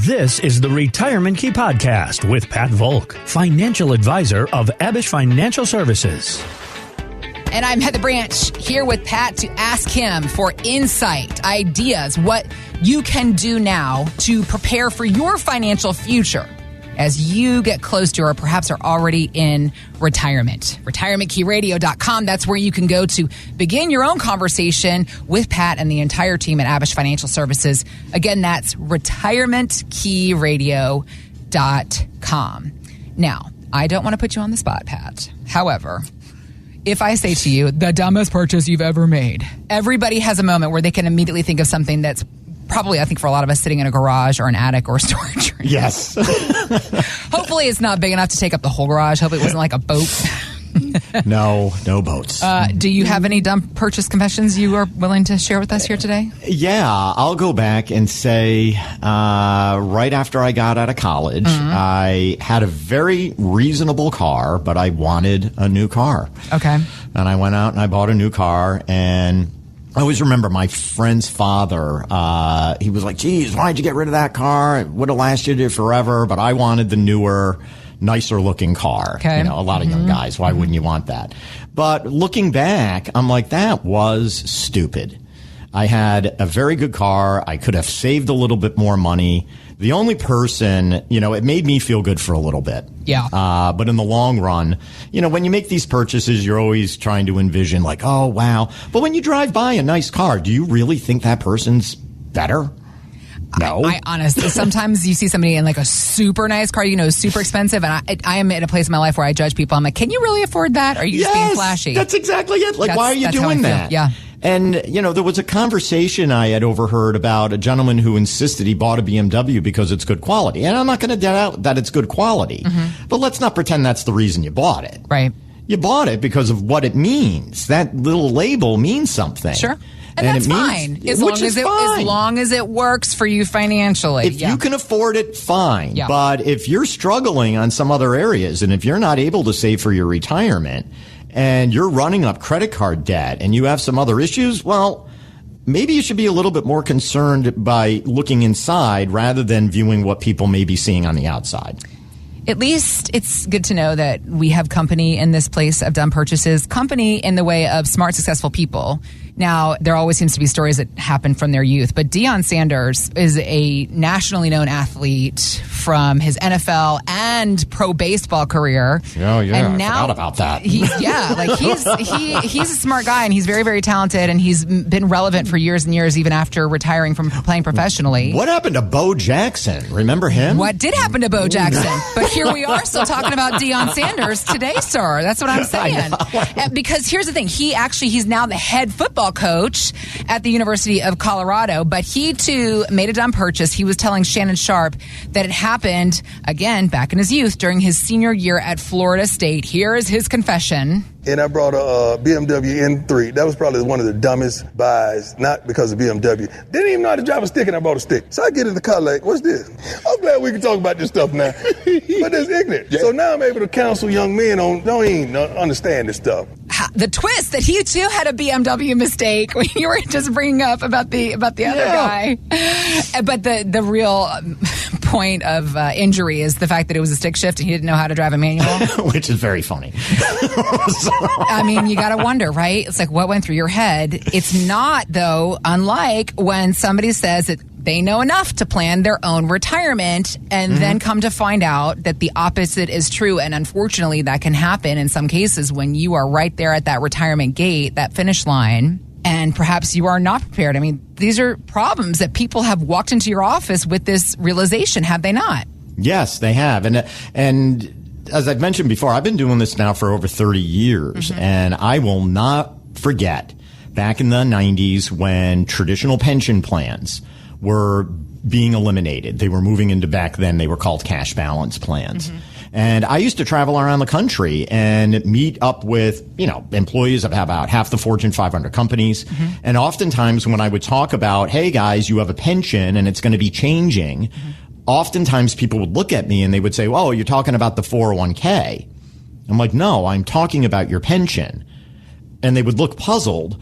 This is the Retirement Key Podcast with Pat Volk, financial advisor of Abish Financial Services. And I'm Heather Branch here with Pat to ask him for insight, ideas, what you can do now to prepare for your financial future as you get close to or perhaps are already in retirement. RetirementKeyRadio.com. That's where you can go to begin your own conversation with Pat and the entire team at Abish Financial Services. Again, that's RetirementKeyRadio.com. Now, I don't want to put you on the spot, Pat. However, if I say to you, the dumbest purchase you've ever made, everybody has a moment where they can immediately think of something that's probably, I think, for a lot of us, sitting in a garage or an attic or a storage room. Yes. Hopefully it's not big enough to take up the whole garage. Hopefully it wasn't like a boat. No boats. Do you have any dumb purchase confessions you are willing to share with us here today? Yeah, I'll go back and say right after I got out of college, I had a very reasonable car, but I wanted a new car. Okay. And I went out and I bought a new car, and I always remember my friend's father, he was like, geez, why'd you get rid of that car? It would have lasted you forever, but I wanted the newer, nicer looking car. Okay. You know, a lot of young guys. Why wouldn't you want that? But looking back, I'm like, that was stupid. I had a very good car. I could have saved a little bit more money. The only person, you know, it made me feel good for a little bit. Yeah. But in the long run, you know, when you make these purchases, you're always trying to envision like, oh, wow. But when you drive by a nice car, do you really think that person's better? No. I honestly, sometimes you see somebody in like a super nice car, you know, super expensive, and I am at a place in my life where I judge people. I'm like, can you really afford that? Or are you just being flashy? That's exactly it. Like, why are you doing that? Yeah. And, you know, there was a conversation I had overheard about a gentleman who insisted he bought a BMW because it's good quality. And I'm not going to doubt that it's good quality. But let's not pretend that's the reason you bought it. Right. You bought it because of what it means. That little label means something. Sure. And that's fine. As long as it works for you financially. If you can afford it, fine. Yeah. But if you're struggling on some other areas, and if you're not able to save for your retirement, and you're running up credit card debt, and you have some other issues, well, maybe you should be a little bit more concerned by looking inside rather than viewing what people may be seeing on the outside. At least it's good to know that we have company in this place of dumb purchases, company in the way of smart, successful people. Now, there always seems to be stories that happen from their youth, but Deion Sanders is a nationally known athlete from his NFL and pro baseball career. Oh, yeah. And now, I forgot about that. He's a smart guy, and he's very, very talented, and he's been relevant for years and years, even after retiring from playing professionally. What happened to Bo Jackson? Remember him? What did happen to Bo Jackson? But here we are still talking about Deion Sanders today, sir. That's what I'm saying. Because here's the thing. He's now the head football coach at the University of Colorado, but he too made a dumb purchase. He was telling Shannon Sharp that it happened, again, back in his youth during his senior year at Florida State. Here is his confession. And I brought a BMW N3. That was probably one of the dumbest buys, not because of BMW. Didn't even know how to drive a stick, and I bought a stick. So I get in the car like, what's this? I'm glad we can talk about this stuff now. But it's ignorant. Yeah. So now I'm able to counsel young men on don't even understand this stuff. The twist that he too had a BMW mistake when you were just bringing up about the other guy. But the real point of injury is the fact that it was a stick shift and he didn't know how to drive a manual. Which is very funny. I mean, you got to wonder, right? It's like, what went through your head? It's not, though, unlike when somebody says that they know enough to plan their own retirement and then come to find out that the opposite is true. And unfortunately, that can happen in some cases when you are right there at that retirement gate, that finish line, and perhaps you are not prepared. I mean, these are problems that people have walked into your office with this realization, have they not? Yes, they have. And as I've mentioned before, I've been doing this now for over 30 years, and I will not forget back in the 90s when traditional pension plans were being eliminated. They were moving into, back then, they were called cash balance plans. And I used to travel around the country and meet up with, employees of about half the Fortune 500 companies. And oftentimes when I would talk about, hey guys, you have a pension and it's going to be changing, oftentimes people would look at me and they would say, oh, you're talking about the 401k. I'm like, no, I'm talking about your pension. And they would look puzzled.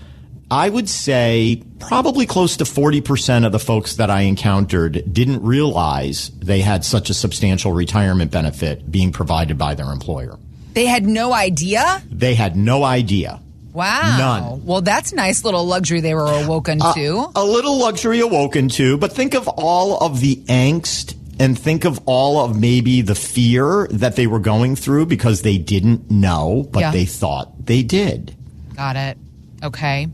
I would say probably close to 40% of the folks that I encountered didn't realize they had such a substantial retirement benefit being provided by their employer. They had no idea? They had no idea. Wow. None. Well, that's a nice little luxury they were awoken to. A little luxury awoken to, but think of all of the angst and think of all of maybe the fear that they were going through because they didn't know, but they thought they did. Got it. Okay.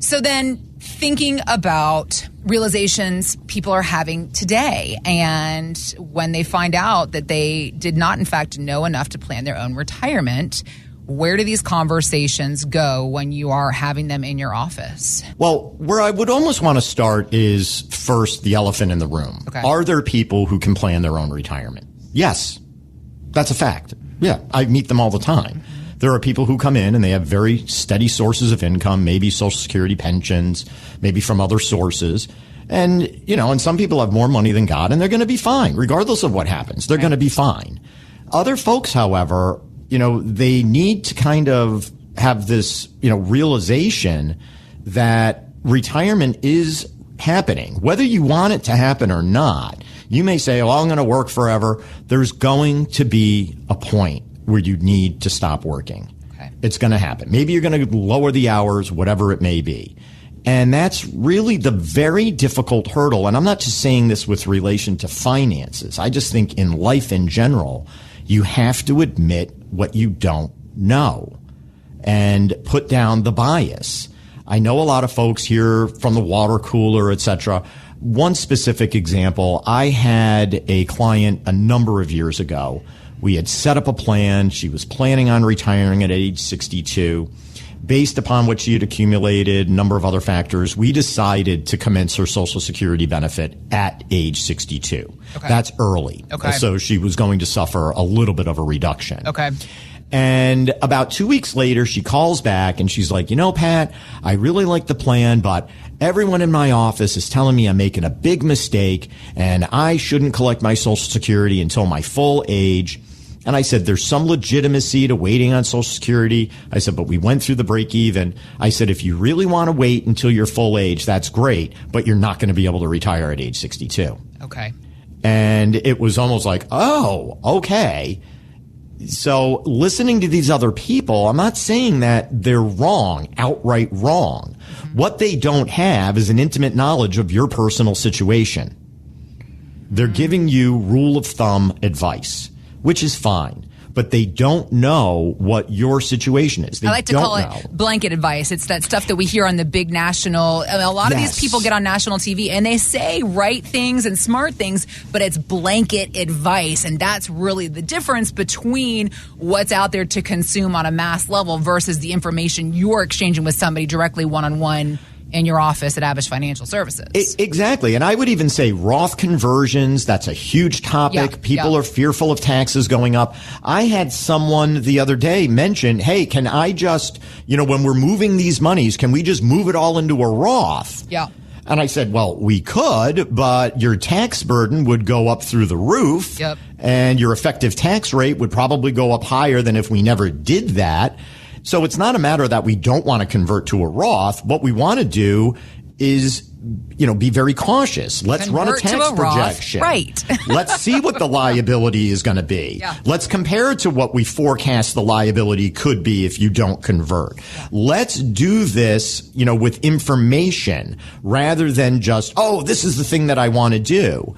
So then thinking about realizations people are having today and when they find out that they did not, in fact, know enough to plan their own retirement, where do these conversations go when you are having them in your office? Well, where I would almost want to start is first the elephant in the room. Okay. Are there people who can plan their own retirement? Yes. That's a fact. Yeah, I meet them all the time. There are people who come in and they have very steady sources of income, maybe Social Security pensions, maybe from other sources. And, you know, and some people have more money than God and they're going to be fine. Regardless of what happens, they're going to be fine. Other folks, however, you know, they need to kind of have this, you know, realization that retirement is happening. Whether you want it to happen or not, you may say, oh, I'm going to work forever. There's going to be a point where you need to stop working. Okay. It's going to happen. Maybe you're going to lower the hours, whatever it may be. And that's really the very difficult hurdle. And I'm not just saying this with relation to finances. I just think in life in general, you have to admit what you don't know and put down the bias. I know a lot of folks here from the water cooler, etc. One specific example, I had a client a number of years ago. We had set up a plan. She was planning on retiring at age 62. Based upon what she had accumulated, a number of other factors, we decided to commence her Social Security benefit at age 62. Okay. That's early. Okay. So she was going to suffer a little bit of a reduction. Okay. And about 2 weeks later, she calls back and she's like, you know, Pat, I really like the plan, but everyone in my office is telling me I'm making a big mistake and I shouldn't collect my Social Security until my full age. And I said, there's some legitimacy to waiting on Social Security. I said, but we went through the break even. I said, if you really want to wait until your full age, that's great, but you're not going to be able to retire at age 62. Okay. And it was almost like, oh, okay. So listening to these other people, I'm not saying that they're wrong, outright wrong. Mm-hmm. What they don't have is an intimate knowledge of your personal situation. They're giving you rule of thumb advice, which is fine, but they don't know what your situation is. They I like to call it blanket advice. It's that stuff that we hear on the big national. A lot of these people get on national TV and they say right things and smart things, but it's blanket advice. And that's really the difference between what's out there to consume on a mass level versus the information you're exchanging with somebody directly one-on-one in your office at Abish Financial Services. Exactly. And I would even say Roth conversions, that's a huge topic. Yeah, People are fearful of taxes going up. I had someone the other day mention, hey, can I just, you know, when we're moving these monies, can we just move it all into a Roth? Yeah. And I said, well, we could, but your tax burden would go up through the roof. Yep. And your effective tax rate would probably go up higher than if we never did that. So it's not a matter that we don't want to convert to a Roth. What we want to do is, you know, be very cautious. Let's run a tax projection. Right. Let's see what the liability is going to be. Yeah. Let's compare it to what we forecast the liability could be if you don't convert. Yeah. Let's do this, you know, with information rather than just, oh, this is the thing that I want to do.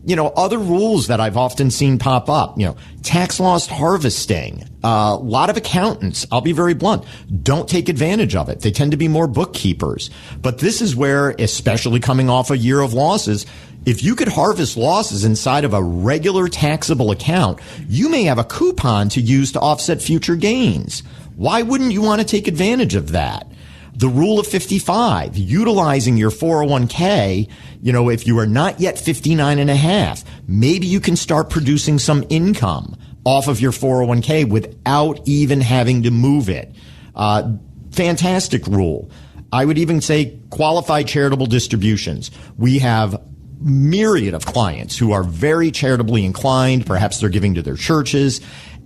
You know, other rules that I've often seen pop up, you know, tax loss harvesting. A lot of accountants, I'll be very blunt, don't take advantage of it. They tend to be more bookkeepers. But this is where, especially coming off a year of losses, if you could harvest losses inside of a regular taxable account, you may have a coupon to use to offset future gains. Why wouldn't you want to take advantage of that? The rule of 55, utilizing your 401k, you know, if you are not yet 59 and a half, maybe you can start producing some income off of your 401k without even having to move it. Fantastic rule. I would even say qualified charitable distributions. We have myriad of clients who are very charitably inclined. Perhaps they're giving to their churches.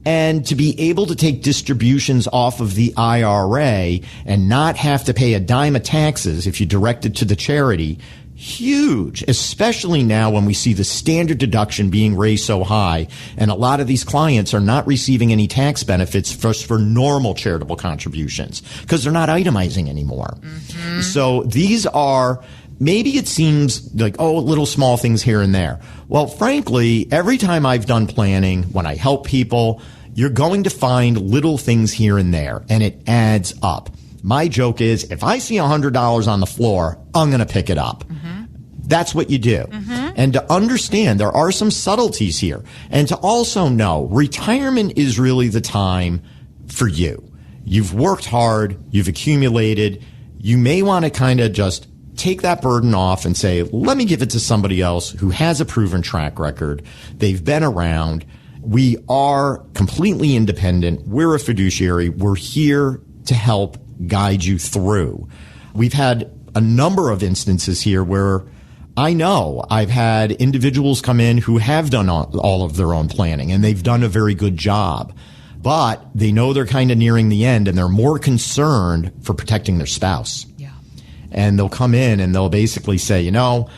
And to be able to take distributions off of the IRA and not have to pay a dime of taxes if you direct it to the charity, huge, especially now when we see the standard deduction being raised so high, and a lot of these clients are not receiving any tax benefits for normal charitable contributions because they're not itemizing anymore. Mm-hmm. So these are, maybe it seems like, oh, little small things here and there. Well, frankly, every time I've done planning, when I help people, you're going to find little things here and there, and it adds up. My joke is, if I see $100 on the floor, I'm going to pick it up. Mm-hmm. That's what you do. Mm-hmm. And to understand, there are some subtleties here. And to also know, retirement is really the time for you. You've worked hard. You've accumulated. You may want to kind of just take that burden off and say, let me give it to somebody else who has a proven track record. They've been around. We are completely independent. We're a fiduciary. We're here to help guide you through. We've had a number of instances here where I know I've had individuals come in who have done all of their own planning, and they've done a very good job, but they know they're kind of nearing the end, and they're more concerned for protecting their spouse. Yeah. And they'll come in and they'll basically say, you know,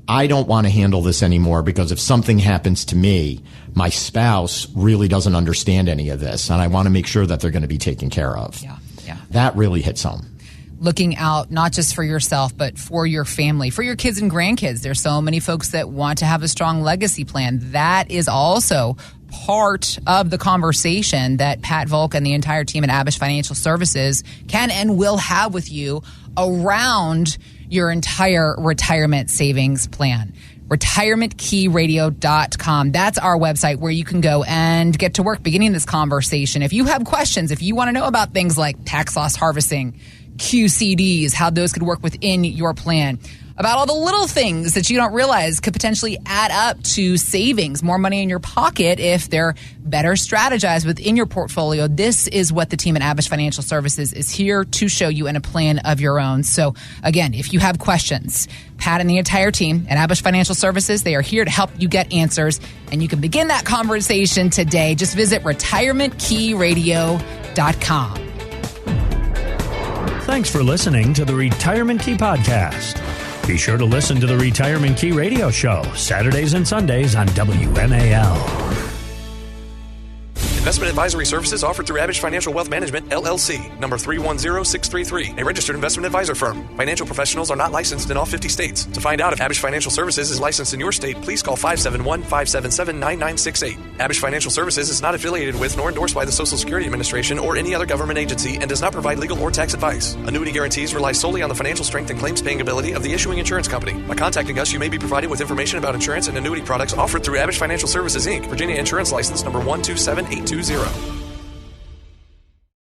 I don't want to handle this anymore because if something happens to me, my spouse really doesn't understand any of this, and I want to make sure that they're going to be taken care of. Yeah. Yeah. That really hits home. Looking out not just for yourself, but for your family, for your kids and grandkids. There's so many folks that want to have a strong legacy plan. That is also part of the conversation that Pat Volk and the entire team at Abish Financial Services can and will have with you around your entire retirement savings plan. retirementkeyradio.com. That's our website where you can go and get to work beginning this conversation. If you have questions, if you want to know about things like tax loss harvesting, QCDs, how those could work within your plan, about all the little things that you don't realize could potentially add up to savings, more money in your pocket if they're better strategized within your portfolio. This is what the team at Abish Financial Services is here to show you in a plan of your own. So again, if you have questions, Pat and the entire team at Abish Financial Services, they are here to help you get answers, and you can begin that conversation today. Just visit retirementkeyradio.com. Thanks for listening to the Retirement Key Podcast. Be sure to listen to the Retirement Key Radio Show, Saturdays and Sundays on WMAL. Investment advisory services offered through Abish Financial Wealth Management, LLC, number 310633, a registered investment advisor firm. Financial professionals are not licensed in all 50 states. To find out if Abish Financial Services is licensed in your state, please call 571-577-9968. Abish Financial Services is not affiliated with nor endorsed by the Social Security Administration or any other government agency and does not provide legal or tax advice. Annuity guarantees rely solely on the financial strength and claims-paying ability of the issuing insurance company. By contacting us, you may be provided with information about insurance and annuity products offered through Abish Financial Services, Inc., Virginia Insurance License number 127820.